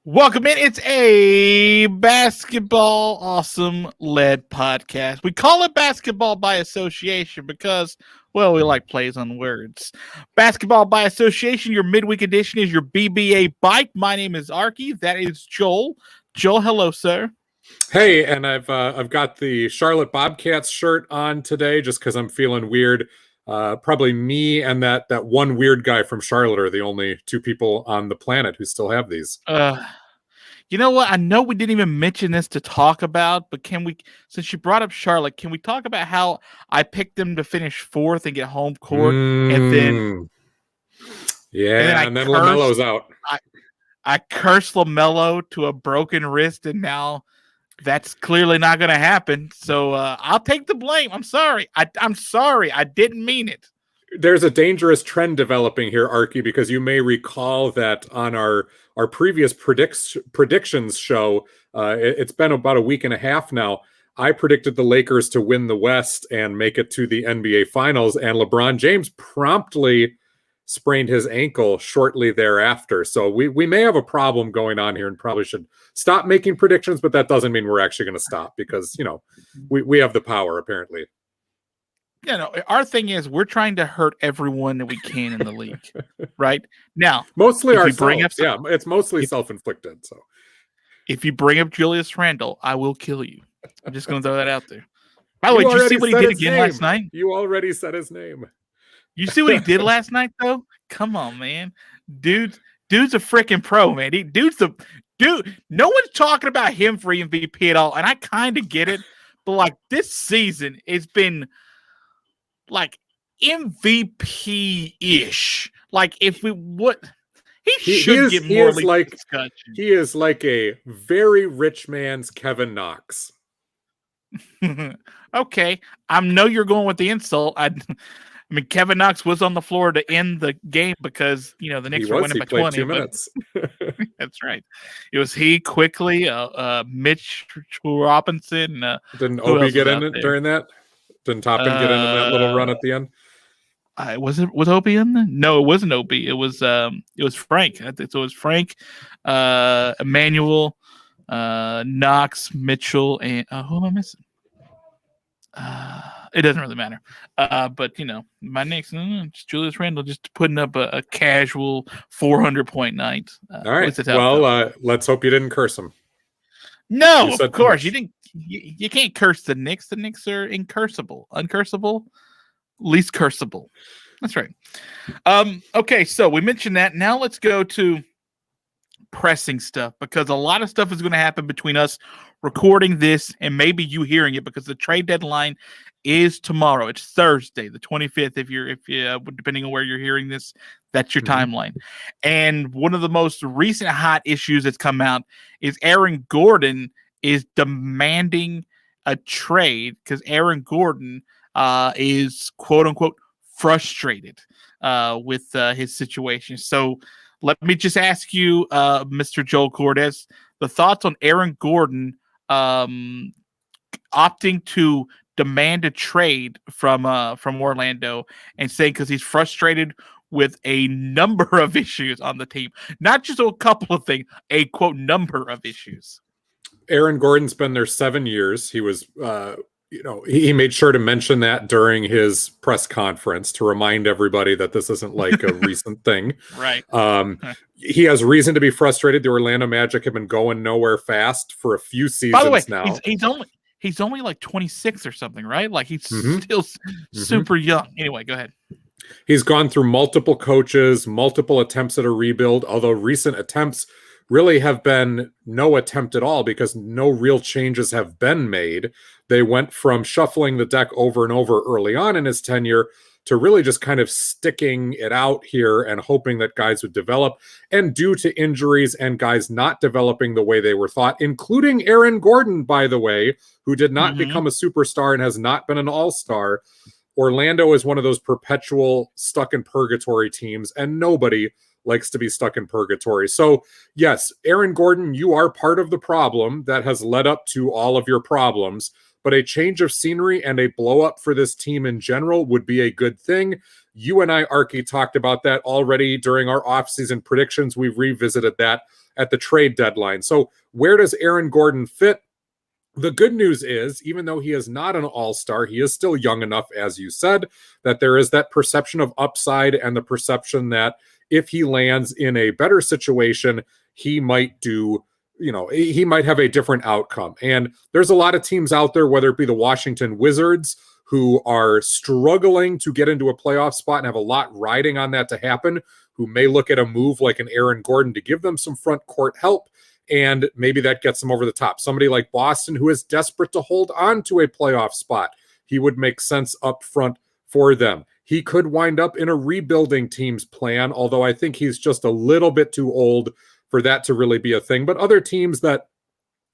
Welcome in. It's a basketball awesome led podcast. We call it basketball by association because, well, we like plays on words. Basketball by association, your midweek edition is your BbA Byte. My name is Arky. That is Joel. Joel, hello, sir. Hey, and I've got the Charlotte Bobcats shirt on today just because I'm feeling weird. Probably me and that one weird guy from Charlotte are the only two people on the planet who still have these. You know what? I know we didn't even mention this to talk about, but can we, since you brought up Charlotte, can we talk about how I picked them to finish fourth and get home court, and then LaMelo's out. I cursed LaMelo to a broken wrist, and now that's clearly not going to happen. So I'll take the blame. I'm sorry. I'm sorry. I didn't mean it. There's a dangerous trend developing here, Arky, because you may recall that on our previous predictions show, it's been about a week and a half now, I predicted the Lakers to win the West and make it to the NBA Finals, and LeBron James promptly sprained his ankle shortly thereafter. So we may have a problem going on here and probably should stop making predictions, but that doesn't mean we're actually going to stop because, you know, we have the power, apparently. You know, our thing is we're trying to hurt everyone that we can in the league, right? Now, mostly ourselves. It's mostly self-inflicted. So if you bring up Julius Randle, I will kill you. I'm just going to throw that out there. By the way, did you see what he did again last night? You already said his name. You see what he did last night, though? Come on, man. Dude's a freaking pro, man. Dude. No one's talking about him for MVP at all, and I kind of get it. But, like, this season, it's been – like MVP-ish. Like if we would, he should get more discussion. He is like a very rich man's Kevin Knox. Okay, I know you're going with the insult. I mean, Kevin Knox was on the floor to end the game because the Knicks were winning by 20 minutes. That's right. It was he quickly, Mitch Robinson. Didn't Obi get in it during that? Didn't Toppin get into that little run at the end? Was Obi in there? No, it wasn't Obi. It was Frank. So it was Frank, Emmanuel, Knox, Mitchell, and who am I missing? It doesn't really matter. But my Knicks, just Julius Randle just putting up a casual 400-point night. All right. Well, let's hope you didn't curse him. No, of course you didn't. You can't curse the Knicks. The Knicks are uncursable, least curseable. That's right. Okay, so we mentioned that. Now let's go to pressing stuff because a lot of stuff is going to happen between us recording this and maybe you hearing it because the trade deadline is tomorrow. It's Thursday, the 25th. If you depending on where you're hearing this, that's your timeline. And one of the most recent hot issues that's come out is Aaron Gordon is demanding a trade because Aaron Gordon is quote unquote frustrated with his situation. So let me just ask you, Mr. Joel Cordes, the thoughts on Aaron Gordon opting to demand a trade from Orlando and saying because he's frustrated with a number of issues on the team, not just a couple of things, a quote number of issues. Aaron Gordon's been there 7 years. He was, he made sure to mention that during his press conference to remind everybody that this isn't like a recent thing. Right. He has reason to be frustrated. The Orlando Magic have been going nowhere fast for a few seasons. By the way, now. He's only like 26 or something, right? Like he's still super young. Anyway, go ahead. He's gone through multiple coaches, multiple attempts at a rebuild, although recent attempts really have been no attempt at all because no real changes have been made. They went from shuffling the deck over and over early on in his tenure to really just kind of sticking it out here and hoping that guys would develop. And due to injuries and guys not developing the way they were thought, including Aaron Gordon, by the way, who did not become a superstar and has not been an all-star, Orlando is one of those perpetual stuck in purgatory teams, and nobody likes to be stuck in purgatory. So, yes, Aaron Gordon, you are part of the problem that has led up to all of your problems, but a change of scenery and a blow up for this team in general would be a good thing. You and I, Arky, talked about that already during our offseason predictions. We've revisited that at the trade deadline. So where does Aaron Gordon fit? The good news is, even though he is not an all-star, he is still young enough, as you said, that there is that perception of upside and the perception that if he lands in a better situation, he might do, he might have a different outcome. And there's a lot of teams out there, whether it be the Washington Wizards, who are struggling to get into a playoff spot and have a lot riding on that to happen, who may look at a move like an Aaron Gordon to give them some front court help, and maybe that gets them over the top. Somebody like Boston, who is desperate to hold on to a playoff spot, he would make sense up front for them. He could wind up in a rebuilding team's plan, although I think he's just a little bit too old for that to really be a thing. But other teams that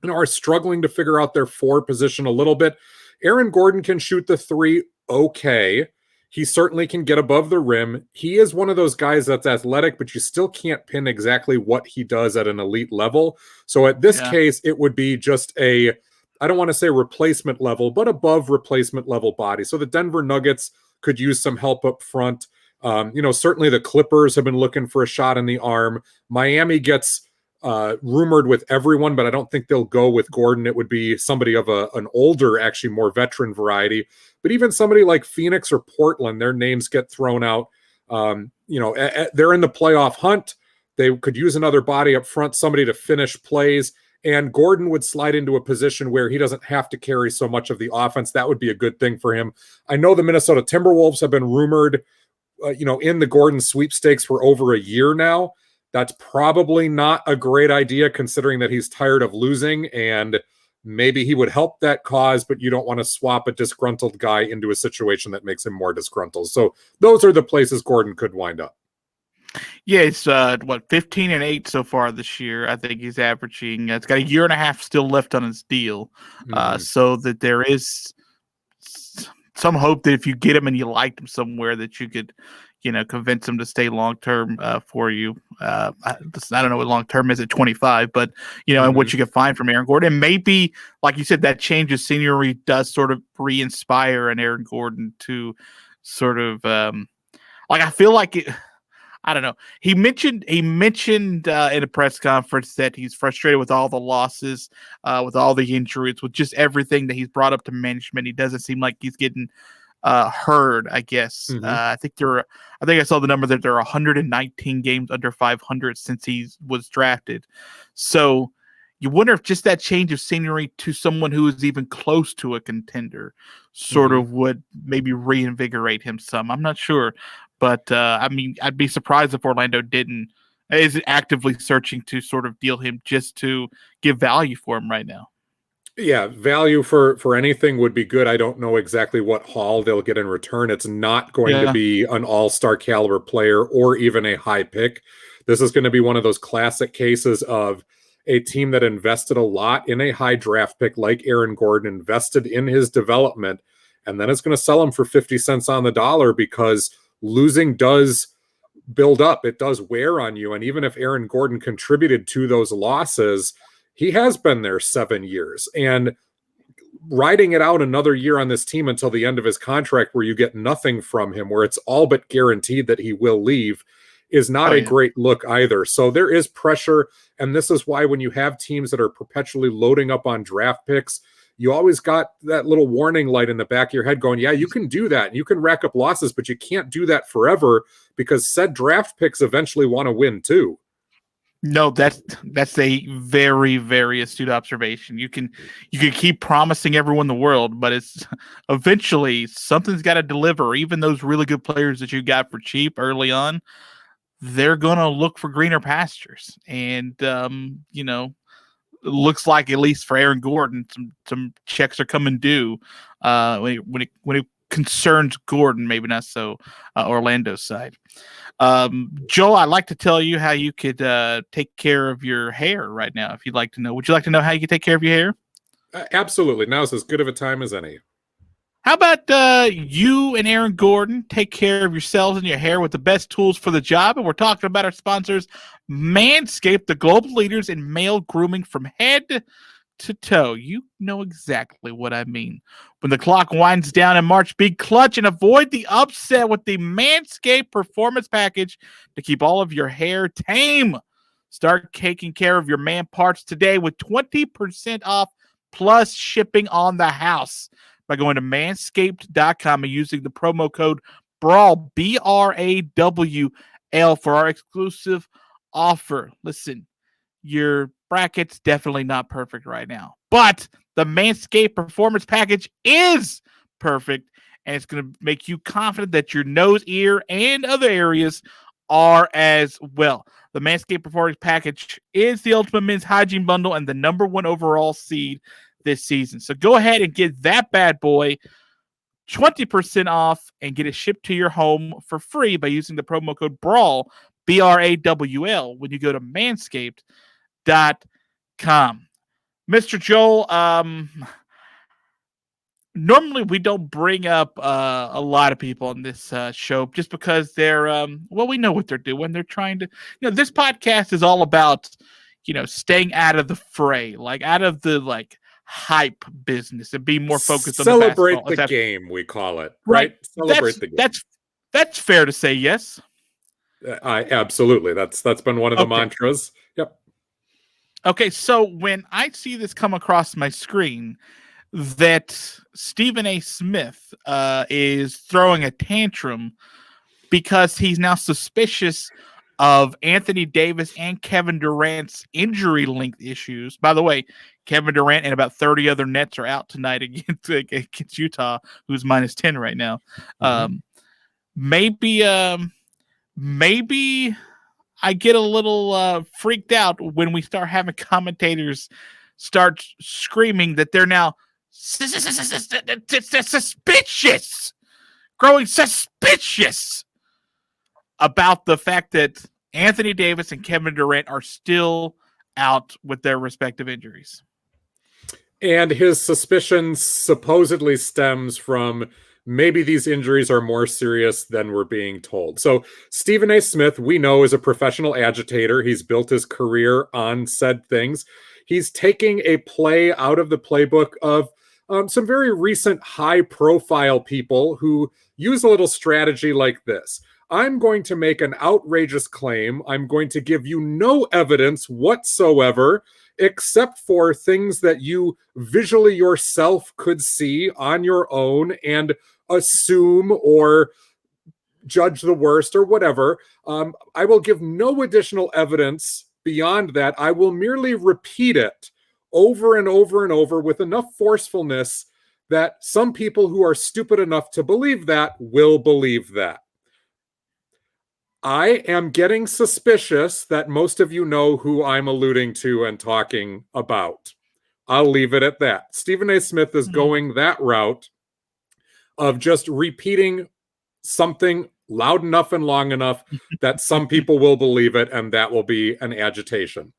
are struggling to figure out their four position a little bit, Aaron Gordon can shoot the three okay. He certainly can get above the rim. He is one of those guys that's athletic, but you still can't pin exactly what he does at an elite level. So at this case, it would be just I don't want to say replacement level, but above replacement level body. So the Denver Nuggets could use some help up front. Certainly the Clippers have been looking for a shot in the arm. Miami gets rumored with everyone, but I don't think they'll go with Gordon. It would be somebody of an older, actually more veteran variety. But even somebody like Phoenix or Portland, their names get thrown out. They're in the playoff hunt. They could use another body up front, somebody to finish plays. And Gordon would slide into a position where he doesn't have to carry so much of the offense. That would be a good thing for him. I know the Minnesota Timberwolves have been rumored, in the Gordon sweepstakes for over a year now. That's probably not a great idea considering that he's tired of losing, and maybe he would help that cause, but you don't want to swap a disgruntled guy into a situation that makes him more disgruntled. So those are the places Gordon could wind up. Yeah, it's 15-8 so far this year. I think he's averaging. It's got a year and a half still left on his deal, so that there is some hope that if you get him and you liked him somewhere, that you could, convince him to stay long term for you. I don't know what long term is at 25, but and what you can find from Aaron Gordon. And maybe, like you said, that change of scenery does sort of re-inspire an Aaron Gordon to sort of I feel like it. I don't know. He mentioned in a press conference that he's frustrated with all the losses, with all the injuries, with just everything that he's brought up to management. He doesn't seem like he's getting heard, I guess. I think I saw the number that there are 119 games under 500 since he was drafted. So you wonder if just that change of scenery to someone who is even close to a contender sort of would maybe reinvigorate him some. I'm not sure. But, I'd be surprised if Orlando is actively searching to sort of deal him just to give value for him right now. Yeah, value for anything would be good. I don't know exactly what haul they'll get in return. It's not going to be an all-star caliber player or even a high pick. This is going to be one of those classic cases of a team that invested a lot in a high draft pick like Aaron Gordon, invested in his development, and then it's going to sell him for 50 cents on the dollar because losing does build up. It does wear on you. And even if Aaron Gordon contributed to those losses, he has been there 7 years. And riding it out another year on this team until the end of his contract where you get nothing from him, where it's all but guaranteed that he will leave, is not a great look either. So there is pressure. And this is why when you have teams that are perpetually loading up on draft picks, you always got that little warning light in the back of your head going, yeah, you can do that. You can rack up losses, but you can't do that forever because said draft picks eventually want to win too. No, that's a very, very astute observation. You can keep promising everyone the world, but it's eventually something's got to deliver. Even those really good players that you got for cheap early on, they're going to look for greener pastures. And, looks like, at least for Aaron Gordon, some checks are coming due when it concerns Gordon, maybe not so Orlando's side. Joel, I'd like to tell you how you could take care of your hair right now, if you'd like to know. Would you like to know how you could take care of your hair? Absolutely. Now's as good of a time as any. How about you and Aaron Gordon take care of yourselves and your hair with the best tools for the job? And we're talking about our sponsors, Manscaped, the global leaders in male grooming from head to toe. You know exactly what I mean. When the clock winds down in March, be clutch and avoid the upset with the Manscaped Performance Package to keep all of your hair tame. Start taking care of your man parts today with 20% off plus shipping on the house by going to manscaped.com and using the promo code BRAWL, BRAWL, for our exclusive offer. Listen, your bracket's definitely not perfect right now, but the Manscaped Performance Package is perfect, and it's going to make you confident that your nose, ear, and other areas are as well. The Manscaped Performance Package is the ultimate men's hygiene bundle and the #1 overall seed this season. So go ahead and get that bad boy 20% off and get it shipped to your home for free by using the promo code BRAWL, BRAWL, when you go to manscaped.com. Mr. Joel, normally we don't bring up a lot of people on this show just because they're, we know what they're doing. They're trying to, this podcast is all about, staying out of the fray, like out of the hype business and be more focused on the celebrate the game, we call it, right? Celebrate the game. That's fair to say, yes. Absolutely. That's been one of the mantras. Yep. Okay, so when I see this come across my screen, that Stephen A. Smith is throwing a tantrum because he's now suspicious of Anthony Davis and Kevin Durant's injury-linked issues. By the way, Kevin Durant and about 30 other Nets are out tonight against Utah, who's -10 right now. Maybe I get a little freaked out when we start having commentators start screaming that they're now suspicious, growing suspicious about the fact that Anthony Davis and Kevin Durant are still out with their respective injuries. And his suspicion supposedly stems from maybe these injuries are more serious than we're being told. So Stephen A. Smith, we know, is a professional agitator. He's built his career on said things. He's taking a play out of the playbook of some very recent high-profile people who use a little strategy like this. I'm going to make an outrageous claim. I'm going to give you no evidence whatsoever, except for things that you visually yourself could see on your own and assume or judge the worst or whatever. I will give no additional evidence beyond that. I will merely repeat it over and over and over with enough forcefulness that some people who are stupid enough to believe that will believe that. I am getting suspicious that most of you know who I'm alluding to and talking about. I'll leave it at that. Stephen A. Smith is going that route of just repeating something loud enough and long enough that some people will believe it, and that will be an agitation.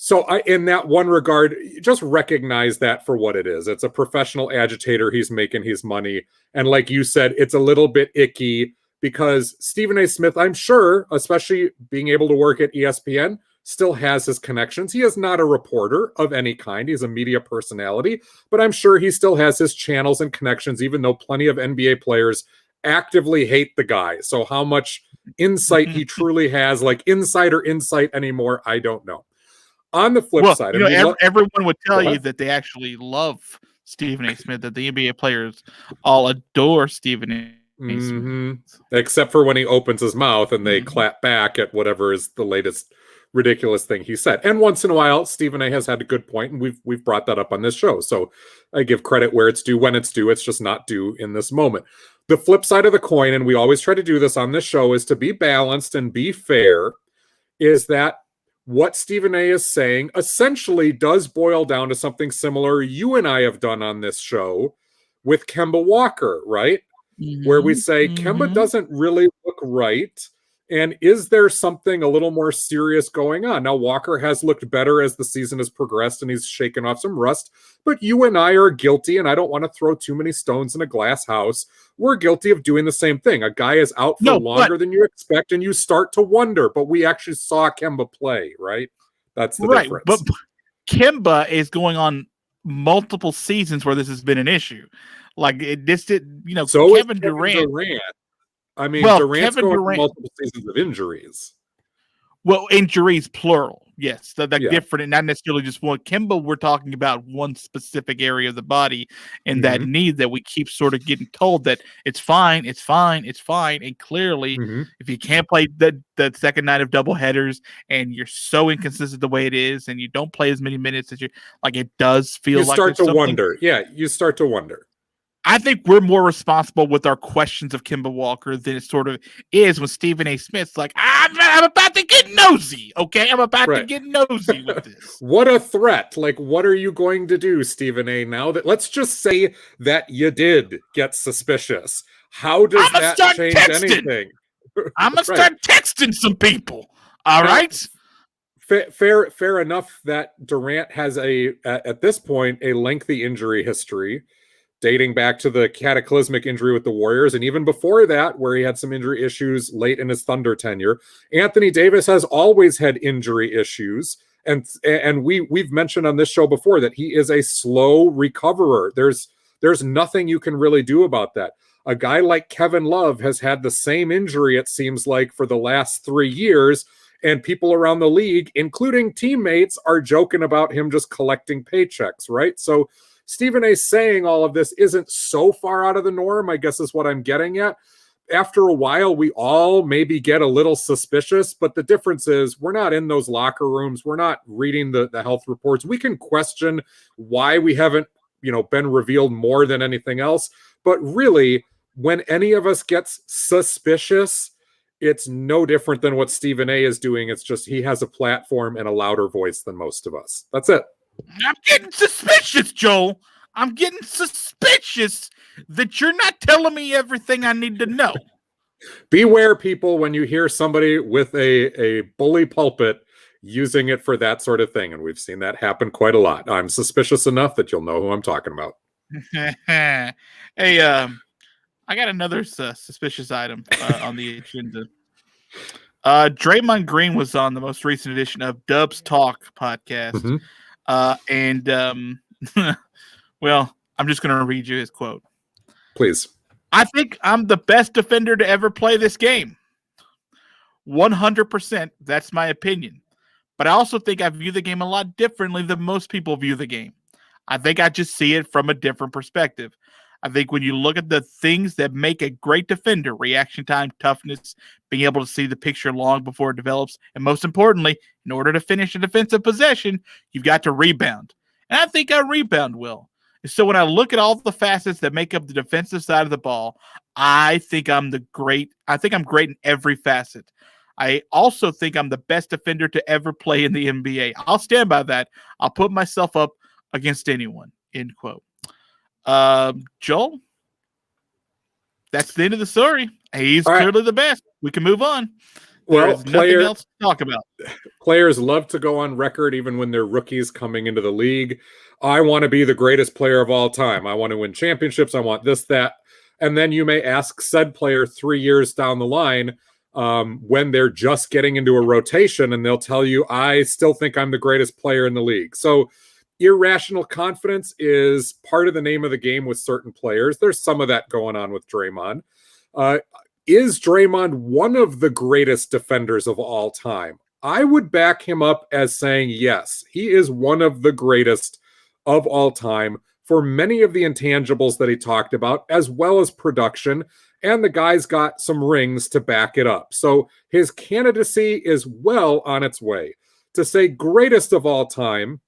So in that one regard, just recognize that for what it is. It's a professional agitator. He's making his money. And like you said, it's a little bit icky because Stephen A. Smith, I'm sure, especially being able to work at ESPN, still has his connections. He is not a reporter of any kind. He's a media personality, but I'm sure he still has his channels and connections, even though plenty of NBA players actively hate the guy. So how much insight he truly has, like insider insight anymore, I don't know. On the flip side, everyone would tell you that they actually love Stephen A. Smith, that the NBA players all adore Stephen A. Smith. Except for when he opens his mouth and they clap back at whatever is the latest ridiculous thing he said. And once in a while, Stephen A. has had a good point, and we've brought that up on this show. So I give credit where it's due when it's due. It's just not due in this moment. The flip side of the coin, and we always try to do this on this show, is to be balanced and be fair, is that what Stephen A. is saying essentially does boil down to something similar you and I have done on this show with Kemba Walker, right? Where we say Kemba doesn't really look right. And is there something a little more serious going on? Now, Walker has looked better as the season has progressed and he's shaken off some rust, but you and I are guilty, and I don't want to throw too many stones in a glass house. We're guilty of doing the same thing. A guy is out for longer than you expect, and you start to wonder, but we actually saw Kemba play, right? That's the difference. But Kemba is going on multiple seasons where this has been an issue. Like So Kevin Durant. I mean, Well, Durant's Kevin going Durant. through multiple seasons of injuries. Well, injuries, plural. Yes, that's Yeah. different, and not necessarily just one. Kemba, we're talking about one specific area of the body and that need that we keep sort of getting told that it's fine, it's fine, it's fine. And clearly, if you can't play the second night of double headers and you're so inconsistent the way it is, and you don't play as many minutes as it does feel like you start to wonder. Yeah, you start to wonder. I think we're more responsible with our questions of Kemba Walker than it sort of is when Stephen A. Smith's like, I'm about to get nosy, okay? I'm about to get nosy with this. What a threat. Like, what are you going to do, Stephen A., now that, let's just say that you did get suspicious. How does that change anything? I'm going to start texting some people, all right? Fair enough that Durant has at this point, a lengthy injury history, dating back to the cataclysmic injury with the Warriors, and even before that, where he had some injury issues late in his Thunder tenure. Anthony Davis has always had injury issues, and we've mentioned on this show before that he is a slow recoverer. There's nothing you can really do about that. A guy like Kevin Love has had the same injury, it seems like, for the last 3 years, and people around the league, including teammates, are joking about him just collecting paychecks, right? So Stephen A. saying all of this isn't so far out of the norm, I guess is what I'm getting at. After a while, we all maybe get a little suspicious, but the difference is we're not in those locker rooms. We're not reading the health reports. We can question why we haven't, been revealed more than anything else. But really, when any of us gets suspicious, it's no different than what Stephen A. is doing. It's just he has a platform and a louder voice than most of us. That's it. I'm getting suspicious, Joel. I'm getting suspicious that you're not telling me everything I need to know. Beware, people, when you hear somebody with a bully pulpit using it for that sort of thing. And we've seen that happen quite a lot. I'm suspicious enough that you'll know who I'm talking about. Hey, I got another suspicious item on the agenda. Draymond Green was on the most recent edition of Dubs Talk podcast. Well, I'm just going to read you his quote. Please. I think I'm the best defender to ever play this game. 100%. That's my opinion. But I also think I view the game a lot differently than most people view the game. I think I just see it from a different perspective. I think when you look at the things that make a great defender, reaction time, toughness, being able to see the picture long before it develops, and most importantly, in order to finish a defensive possession, you've got to rebound. And I think I rebound well. So when I look at all the facets that make up the defensive side of the ball, I think I'm great in every facet. I also think I'm the best defender to ever play in the NBA. I'll stand by that. I'll put myself up against anyone, end quote. Joel, that's the end of the story. He's clearly the best. We can move on. There's nothing else to talk about. Players love to go on record, even when they're rookies coming into the league. I want to be the greatest player of all time. I want to win championships. I want this, that. And then you may ask said player 3 years down the line when they're just getting into a rotation, and they'll tell you, I still think I'm the greatest player in the league. So irrational confidence is part of the name of the game with certain players. There's some of that going on with Draymond. Is Draymond one of the greatest defenders of all time? I would back him up as saying yes, he is one of the greatest of all time for many of the intangibles that he talked about, as well as production, and the guy's got some rings to back it up. So his candidacy is well on its way. To say greatest of all time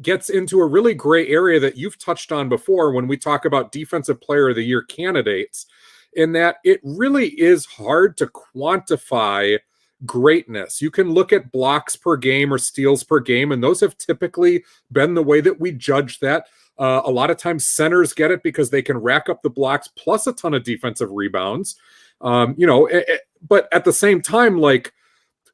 gets into a really gray area that you've touched on before when we talk about Defensive Player of the Year candidates, in that it really is hard to quantify greatness. You can look at blocks per game or steals per game, and those have typically been the way that we judge that. A lot of times centers get it because they can rack up the blocks plus a ton of defensive rebounds. But at the same time, like,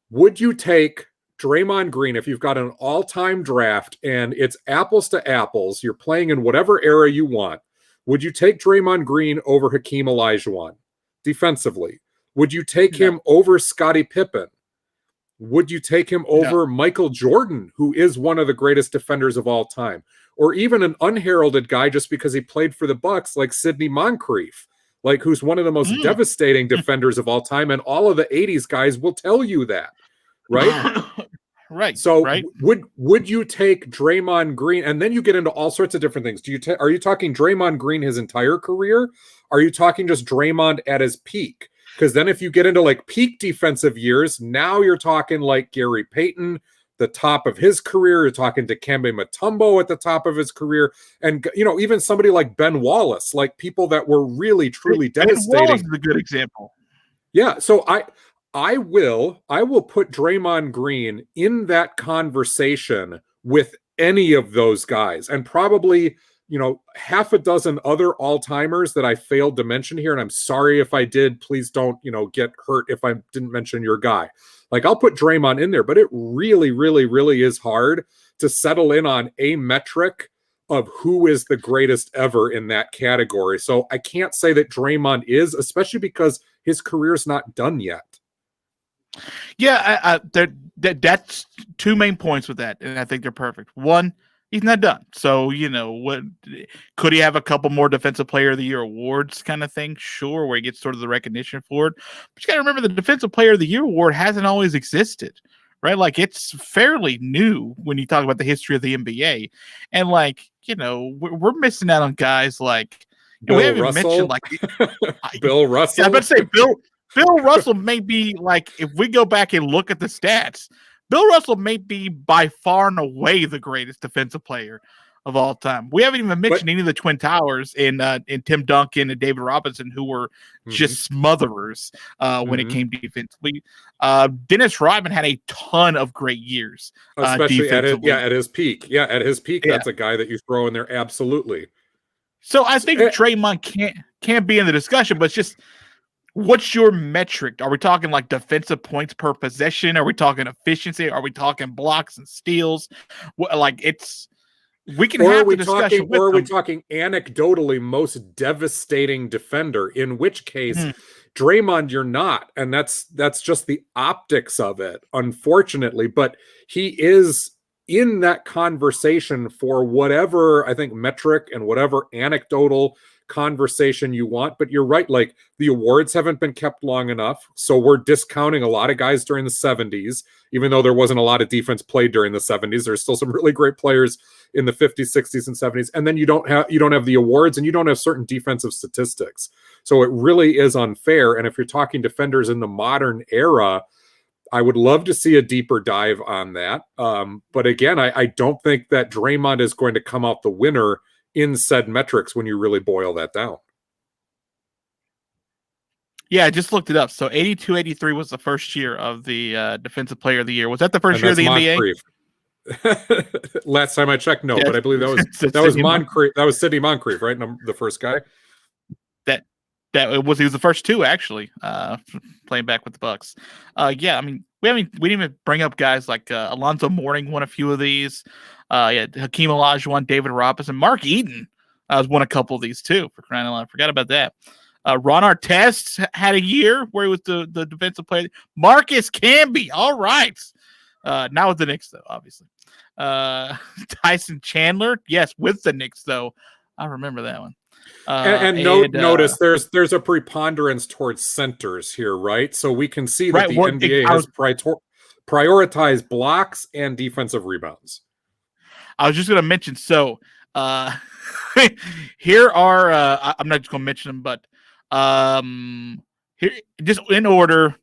would you take Draymond Green if you've got an all-time draft and it's apples to apples, you're playing in whatever era you want? Would you take Draymond Green over Hakeem Olajuwon defensively? Would you take him over Scottie Pippen? Would you take him over Michael Jordan, who is one of the greatest defenders of all time? Or even an unheralded guy just because he played for the Bucks, like Sidney Moncrief, like who's one of the most devastating defenders of all time, and all of the 80s guys will tell you that, right? Right. So right. would you take Draymond Green? And then you get into all sorts of different things. Are you talking Draymond Green his entire career? Are you talking just Draymond at his peak? Because then if you get into like peak defensive years, now you're talking like Gary Payton, the top of his career. You're talking Dikembe Mutombo at the top of his career. And, even somebody like Ben Wallace, like people that were really, truly devastating. Ben Wallace is a good example. Yeah. So I will put Draymond Green in that conversation with any of those guys, and probably, half a dozen other all-timers that I failed to mention here. And I'm sorry if I did. Please don't, get hurt if I didn't mention your guy. Like, I'll put Draymond in there, but it really, really, really is hard to settle in on a metric of who is the greatest ever in that category. So I can't say that Draymond is, especially because his career's not done yet. Yeah, that's two main points with that, and I think they're perfect. One, he's not done. So, what could he have a couple more Defensive Player of the Year awards kind of thing? Sure, where he gets sort of the recognition for it. But you got to remember the Defensive Player of the Year award hasn't always existed, right? Like, it's fairly new when you talk about the history of the NBA. And, we're missing out on guys like Bill we haven't Russell? mentioned Bill Russell. Yeah, I'm about to say Bill Russell may be, if we go back and look at the stats, Bill Russell may be by far and away the greatest defensive player of all time. We haven't even mentioned any of the Twin Towers in Tim Duncan and David Robinson, who were just smotherers when it came defensively. Dennis Rodman had a ton of great years, especially at his peak. Yeah, at his peak, that's a guy that you throw in there. Absolutely. So I think Draymond can't be in the discussion, but it's just, what's your metric? Are we talking like defensive points per possession? Are we talking efficiency? Are we talking blocks and steals? We can have the discussion. Or are we talking anecdotally most devastating defender? In which case, Draymond, you're not, and that's just the optics of it, unfortunately. But he is in that conversation for whatever, I think, metric and whatever anecdotal conversation you want. But you're right, like, the awards haven't been kept long enough, so we're discounting a lot of guys during the 70s, even though there wasn't a lot of defense played during the 70s. There's still some really great players in the 50s, 60s, and 70s, and then you don't have the awards, and you don't have certain defensive statistics. So it really is unfair. And if you're talking defenders in the modern era, I would love to see a deeper dive on that. But again, I don't think that Draymond is going to come out the winner in said metrics when you really boil that down. Yeah, I just looked it up. So 82-83 was the first year of the Defensive Player of the Year. Was that the first year of the NBA? Last time I checked, no, but I believe that was Moncrief. That was Sidney Moncrief, right? The first guy. He was the first two, actually, playing back with the Bucks. Yeah, I mean, we didn't even bring up guys like Alonzo Mourning won a few of these. Hakeem Olajuwon, David Robinson, Mark Eaton won a couple of these too. For crying out loud, I forgot about that. Ron Artest had a year where he was the defensive player. Marcus Camby, all right. Not with the Knicks though, obviously. Tyson Chandler, yes, with the Knicks though. I remember that one. Notice there's a preponderance towards centers here, right? So we can see that the NBA has prioritized blocks and defensive rebounds. I was just going to mention, so here are, I'm not just going to mention them, but here, just in order,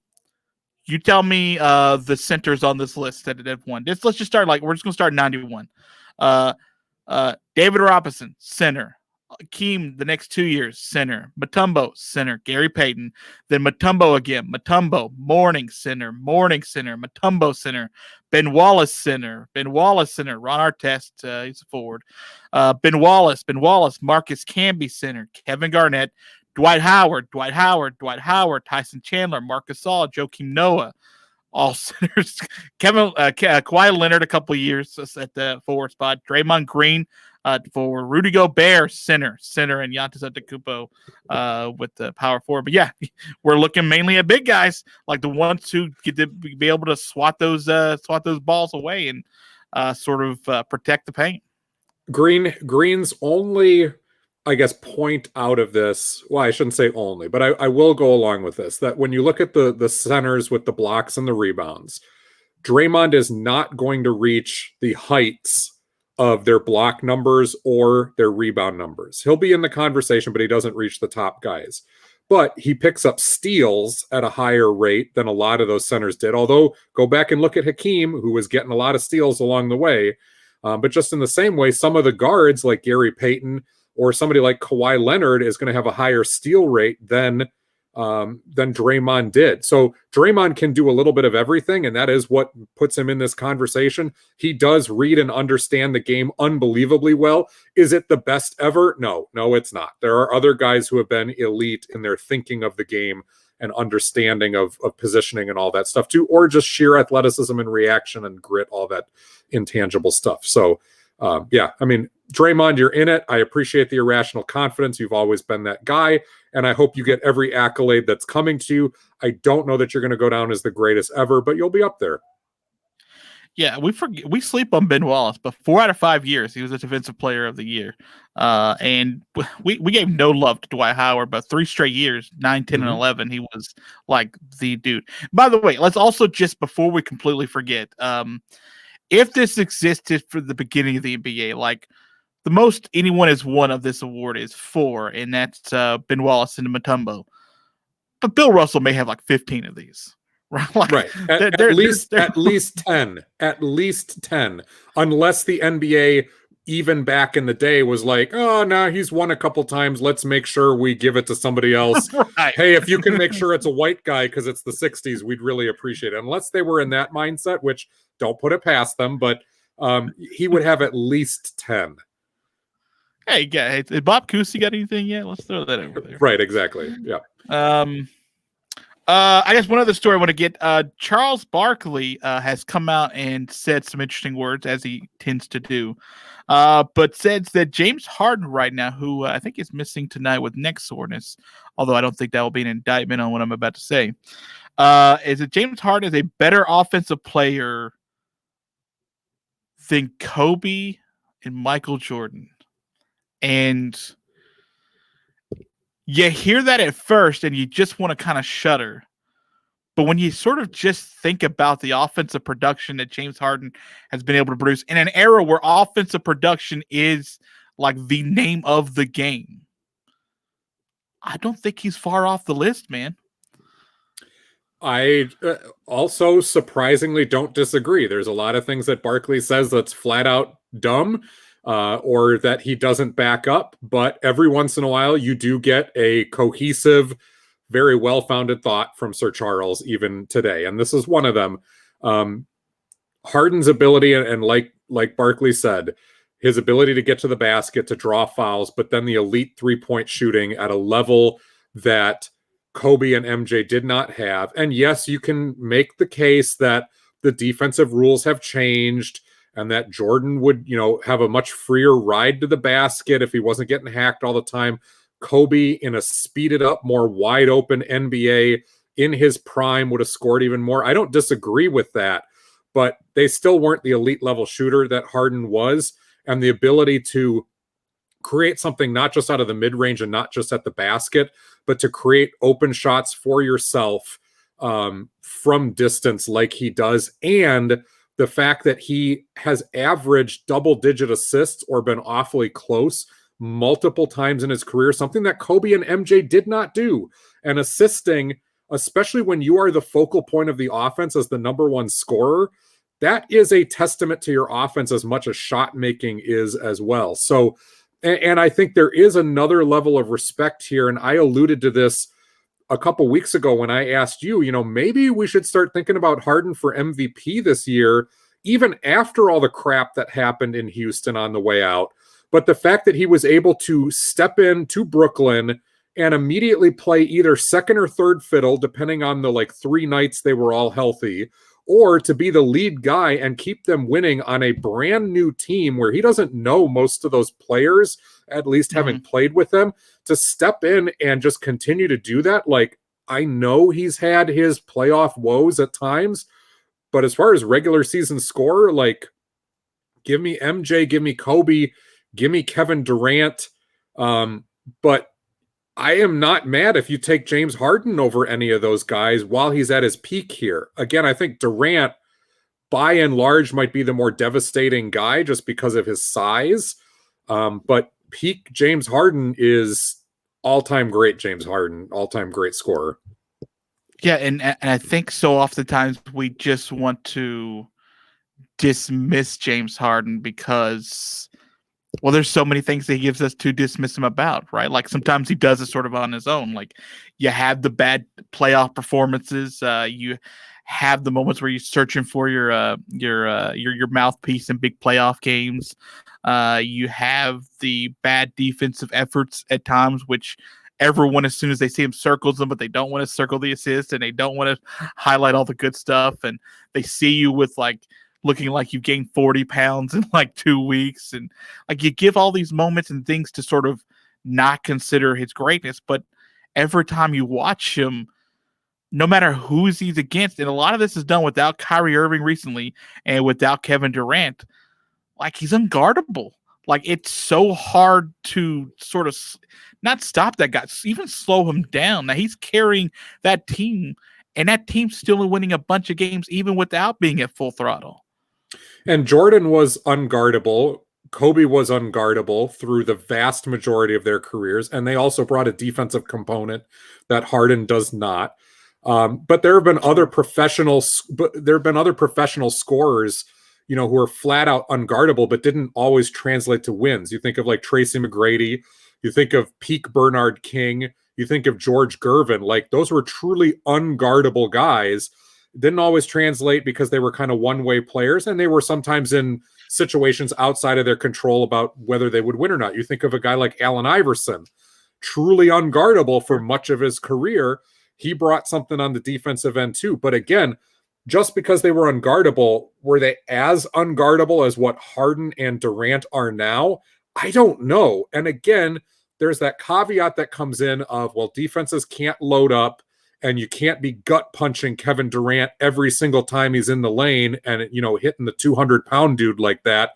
you tell me the centers on this list that have won. Let's just start, we're just going to start 91. David Robinson, center. Akeem, the next 2 years, center. Mutombo, center. Gary Payton. Then Mutombo again. Mutombo, Mourning, center. Mutombo, center. Ben Wallace, center. Ron Artest, he's a forward. Ben Wallace. Marcus Camby, center. Kevin Garnett. Dwight Howard. Tyson Chandler. Marc Gasol. Joakim Noah. All centers. Kawhi Leonard, a couple of years at the forward spot. Draymond Green, For Rudy Gobert, center, and Giannis Antetokounmpo with the power forward. But yeah, we're looking mainly at big guys, like the ones who get to be able to swat those balls away and sort of protect the paint. Green's only, I guess, point out of this, well, I shouldn't say only, but I will go along with this, that when you look at the centers with the blocks and the rebounds, Draymond is not going to reach the heights of their block numbers or their rebound numbers. He'll be in the conversation, but he doesn't reach the top guys. But he picks up steals at a higher rate than a lot of those centers did. Although, go back and look at Hakeem, who was getting a lot of steals along the way. But just in the same way, some of the guards like Gary Payton or somebody like Kawhi Leonard is going to have a higher steal rate than Draymond did. So Draymond can do a little bit of everything, and that is what puts him in this conversation. He does read and understand the game unbelievably well. Is it the best ever? No, it's not. There are other guys who have been elite in their thinking of the game and understanding of positioning and all that stuff too, or just sheer athleticism and reaction and grit, all that intangible stuff. So yeah, I mean, Draymond, you're in it. I appreciate the irrational confidence. You've always been that guy, and I hope you get every accolade that's coming to you. I don't know that you're going to go down as the greatest ever, but you'll be up there. Yeah, we sleep on Ben Wallace, but 4 out of 5 years he was a defensive player of the year. And we gave no love to Dwight Howard, but 3 straight years, 9, 10, and 11, he was like the dude. By the way, let's also just, before we completely forget, if this existed for the beginning of the NBA, like the most anyone has won of this award is 4, and that's Ben Wallace and Mutombo. But Bill Russell may have like 15 of these. Right. Like, right. At least 10. At least 10. Unless the NBA, even back in the day, was like, oh, no, he's won a couple times. Let's make sure we give it to somebody else. Right. Hey, if you can make sure it's a white guy because it's the 60s, we'd really appreciate it. Unless they were in that mindset, which don't put it past them, but he would have at least 10. Hey, yeah. Hey, Bob Cousy got anything yet? Let's throw that over there. Right, exactly. Yeah. I guess one other story I want to get. Charles Barkley has come out and said some interesting words, as he tends to do, but says that James Harden right now, who I think is missing tonight with neck soreness, although I don't think that will be an indictment on what I'm about to say, is that James Harden is a better offensive player than Kobe and Michael Jordan. And you hear that at first and you just want to kind of shudder. But when you sort of just think about the offensive production that James Harden has been able to produce in an era where offensive production is like the name of the game, I don't think he's far off the list, man. I also surprisingly don't disagree. There's a lot of things that Barkley says that's flat out dumb. Or that he doesn't back up, but every once in a while you do get a cohesive, very well-founded thought from Sir Charles even today, and this is one of them. Harden's ability, and like Barkley said, his ability to get to the basket, to draw fouls, but then the elite three-point shooting at a level that Kobe and MJ did not have. And yes, you can make the case that the defensive rules have changed, and that Jordan would, have a much freer ride to the basket if he wasn't getting hacked all the time. Kobe, in a speeded up, more wide open NBA in his prime, would have scored even more. I don't disagree with that, but they still weren't the elite level shooter that Harden was, and the ability to create something not just out of the mid-range and not just at the basket, but to create open shots for yourself from distance like he does, and the fact that he has averaged double-digit assists or been awfully close multiple times in his career, something that Kobe and MJ did not do. And assisting, especially when you are the focal point of the offense as the number one scorer, that is a testament to your offense as much as shot making is as well. So, and I think there is another level of respect here, and I alluded to this a couple weeks ago when I asked you, maybe we should start thinking about Harden for MVP this year, even after all the crap that happened in Houston on the way out. But the fact that he was able to step into Brooklyn and immediately play either second or third fiddle, depending on the 3 nights they were all healthy, or to be the lead guy and keep them winning on a brand new team where he doesn't know most of those players, at least having played with them, to step in and just continue to do that. Like, I know he's had his playoff woes at times, but as far as regular season scorer, like, give me MJ, give me Kobe, give me Kevin Durant. But I am not mad if you take James Harden over any of those guys while he's at his peak here. Again, I think Durant, by and large, might be the more devastating guy just because of his size. But peak James Harden is all-time great James Harden, all-time great scorer. Yeah, and I think so oftentimes we just want to dismiss James Harden because, well, there's so many things that he gives us to dismiss him about, right? Like sometimes he does it sort of on his own. Like you have the bad playoff performances, you have the moments where you're searching for your mouthpiece in big playoff games. You have the bad defensive efforts at times, which everyone, as soon as they see him, circles them, but they don't want to circle the assist and they don't want to highlight all the good stuff. And they see you with like looking like you've gained 40 pounds in like 2 weeks. And like you give all these moments and things to sort of not consider his greatness. But every time you watch him, no matter who he's against, and a lot of this is done without Kyrie Irving recently and without Kevin Durant, like he's unguardable. Like it's so hard to sort of not stop that guy, even slow him down. Now he's carrying that team, and that team's still winning a bunch of games even without being at full throttle. And Jordan was unguardable. Kobe was unguardable through the vast majority of their careers, and they also brought a defensive component that Harden does not. But there have been other professional scorers, you know, who are flat out unguardable, but didn't always translate to wins. You think of like Tracy McGrady, you think of peak Bernard King, you think of George Gervin. Like those were truly unguardable guys. Didn't always translate because they were kind of one-way players, and they were sometimes in situations outside of their control about whether they would win or not. You think of a guy like Allen Iverson, truly unguardable for much of his career. He brought something on the defensive end too. But again, just because they were unguardable, were they as unguardable as what Harden and Durant are now? I don't know. And again, there's that caveat that comes in of, well, defenses can't load up, and you can't be gut punching Kevin Durant every single time he's in the lane and, you know, hitting the 200-pound dude like that,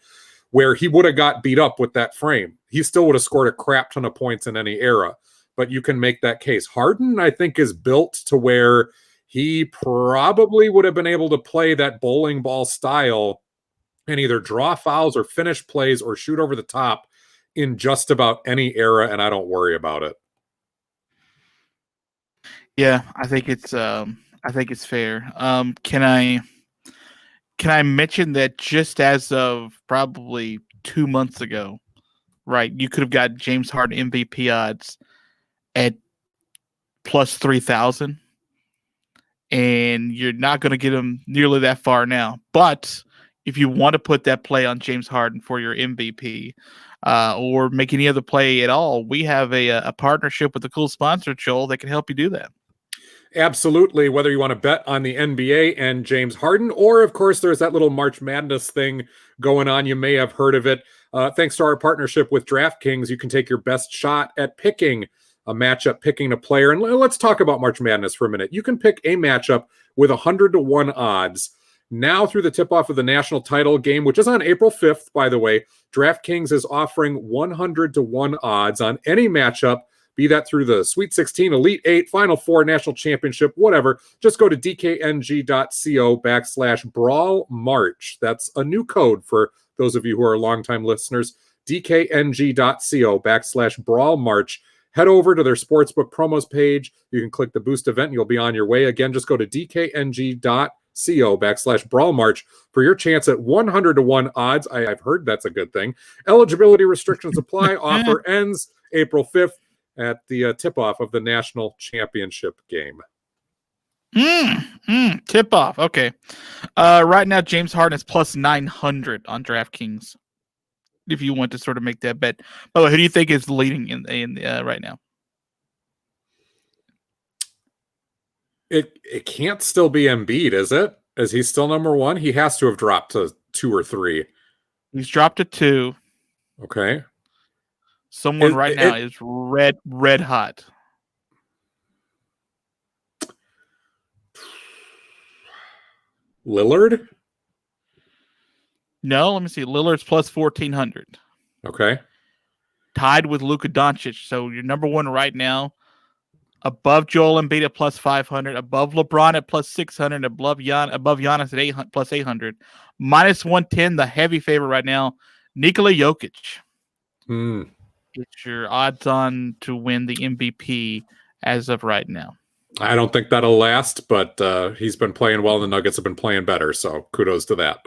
where he would have got beat up with that frame. He still would have scored a crap ton of points in any era. But you can make that case. Harden, I think, is built to where he probably would have been able to play that bowling ball style and either draw fouls or finish plays or shoot over the top in just about any era, and I don't worry about it. Yeah, I think it's fair. Can I mention that just as of probably 2 months ago, right, you could have got James Harden MVP odds at plus 3,000, and you're not going to get him nearly that far now. But if you want to put that play on James Harden for your MVP, or make any other play at all, we have a partnership with a cool sponsor, Joel, that can help you do that. Absolutely. Whether you want to bet on the NBA and James Harden, or of course, there's that little March Madness thing going on. You may have heard of it. Thanks to our partnership with DraftKings, you can take your best shot at picking a matchup, picking a player. And let's talk about March Madness for a minute. You can pick a matchup with 100-1 odds. Now through the tip-off of the national title game, which is on April 5th, by the way, DraftKings is offering 100-1 odds on any matchup, be that through the Sweet 16, Elite 8, Final Four, National Championship, whatever. Just go to dkng.co/Brawl March. That's a new code for those of you who are longtime listeners. dkng.co/Brawl March. Head over to their sportsbook promos page. You can click the boost event and you'll be on your way. Again, just go to dkng.co/Brawl March for your chance at 100-1 odds. I've heard that's a good thing. Eligibility restrictions apply. Offer ends April 5th at the tip-off of the national championship game. Tip-off. Okay. Right now, James Harden is plus 900 on DraftKings, if you want to sort of make that bet. By the way, who do you think is leading in right now? It can't still be Embiid, is it? Is he still number one? He has to have dropped to 2 or 3. He's dropped to 2. Okay. Someone now is red hot. Lillard? No, let me see. Lillard's plus 1,400. Okay. Tied with Luka Doncic. So you're number one right now. Above Joel Embiid at plus 500. Above LeBron at plus 600. Above Giannis at 800, plus 800. Minus 110, the heavy favorite right now. Nikola Jokic. It's your odds on to win the MVP as of right now. I don't think that'll last, but he's been playing well, and the Nuggets have been playing better, so kudos to that.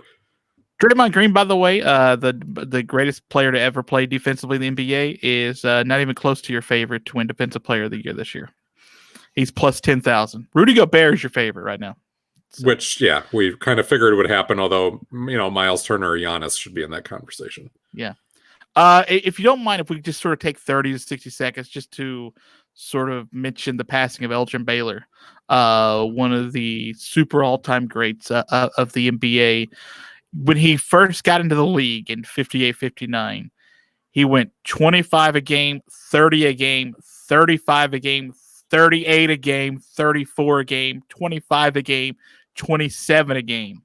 Draymond Green, by the way, the greatest player to ever play defensively in the NBA, is not even close to your favorite to win Defensive Player of the Year this year. He's plus 10,000. Rudy Gobert is your favorite right now. So. Which, yeah, we kind of figured it would happen, although, Miles Turner or Giannis should be in that conversation. Yeah. If you don't mind, if we just sort of take 30 to 60 seconds just to sort of mention the passing of Elgin Baylor, one of the super all-time greats of the NBA. When he first got into the league in 58-59, he went 25 a game, 30 a game, 35 a game, 38 a game, 34 a game, 25 a game, 27 a game.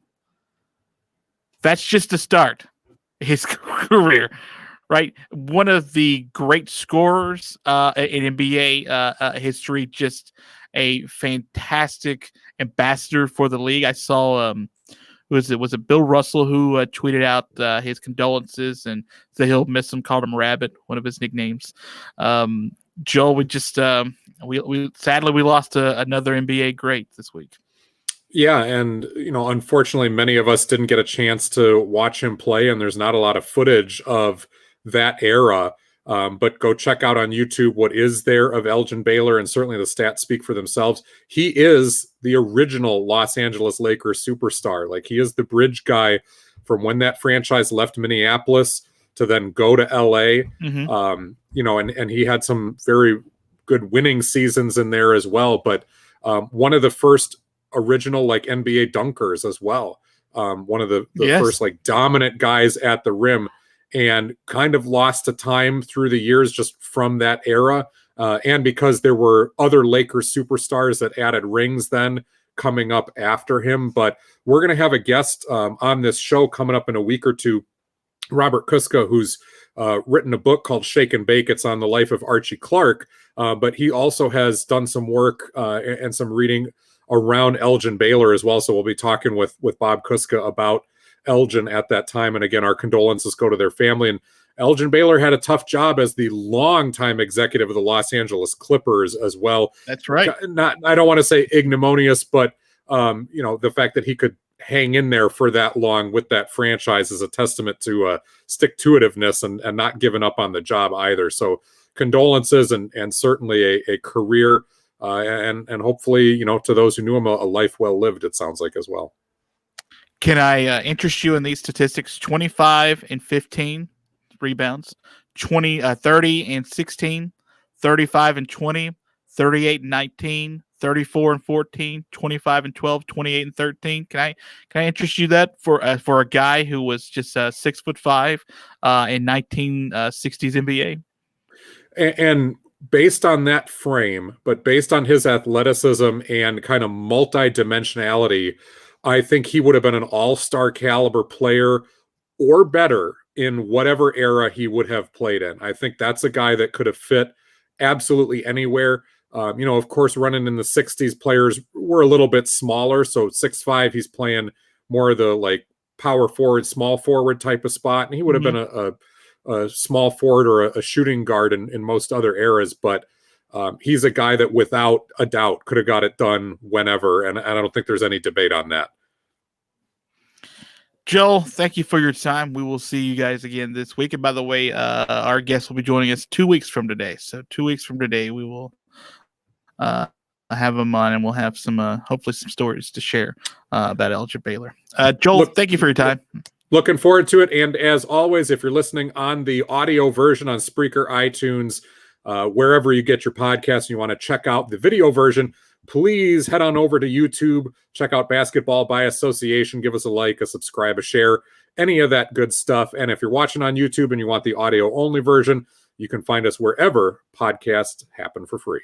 That's just the start of his career, right? One of the great scorers in NBA history, just a fantastic ambassador for the league. I saw was it Bill Russell who tweeted out his condolences and said he'll miss him, called him Rabbit, one of his nicknames. Joel, we just we sadly lost another NBA great this week. Yeah, and unfortunately, many of us didn't get a chance to watch him play, and there's not a lot of footage of that era. But go check out on YouTube what is there of Elgin Baylor, and certainly the stats speak for themselves. He is the original Los Angeles Lakers superstar. Like, he is the bridge guy from when that franchise left Minneapolis to then go to LA. Mm-hmm. And he had some very good winning seasons in there as well. But one of the first original NBA dunkers as well. One of the first dominant guys at the rim. And kind of lost to time through the years just from that era. And because there were other Lakers superstars that added rings then coming up after him. But we're going to have a guest on this show coming up in a week or two, Robert Kuska, who's written a book called Shake and Bake. It's on the life of Archie Clark. But he also has done some work and some reading around Elgin Baylor as well. So we'll be talking with Bob Kuska about Elgin at that time. And again, our condolences go to their family. And Elgin Baylor had a tough job as the longtime executive of the Los Angeles Clippers as well. That's right. I don't want to say ignominious, but the fact that he could hang in there for that long with that franchise is a testament to stick-to-itiveness and not giving up on the job either. So condolences and certainly a career and hopefully, to those who knew him, a life well lived, it sounds like as well. Can I interest you in these statistics? 25 and 15 rebounds, 30 and 16, 35 and 20, 38 and 19, 34 and 14, 25 and 12, 28 and 13. Can I interest you that for a guy who was just 6'5" in 1960s NBA? And based on that frame, but based on his athleticism and kind of multi-dimensionality, I think he would have been an all-star caliber player or better in whatever era he would have played in. I think that's a guy that could have fit absolutely anywhere. Of course, running in the 60s, players were a little bit smaller. So 6'5", he's playing more of the power forward, small forward type of spot. And he would have been a small forward or a shooting guard in most other eras. But he's a guy that without a doubt could have got it done whenever. And I don't think there's any debate on that. Joel, thank you for your time. We will see you guys again this week. And by the way, our guest will be joining us 2 weeks from today. So 2 weeks from today, we will have him on, and we'll have some, hopefully some stories to share about Elgin Baylor. Joel, thank you for your time. Looking forward to it. And as always, if you're listening on the audio version on Spreaker, iTunes, wherever you get your podcasts, and you want to check out the video version, please head on over to YouTube, check out Basketball by Association, give us a like, a subscribe, a share, any of that good stuff. And if you're watching on YouTube and you want the audio only version, you can find us wherever podcasts happen for free.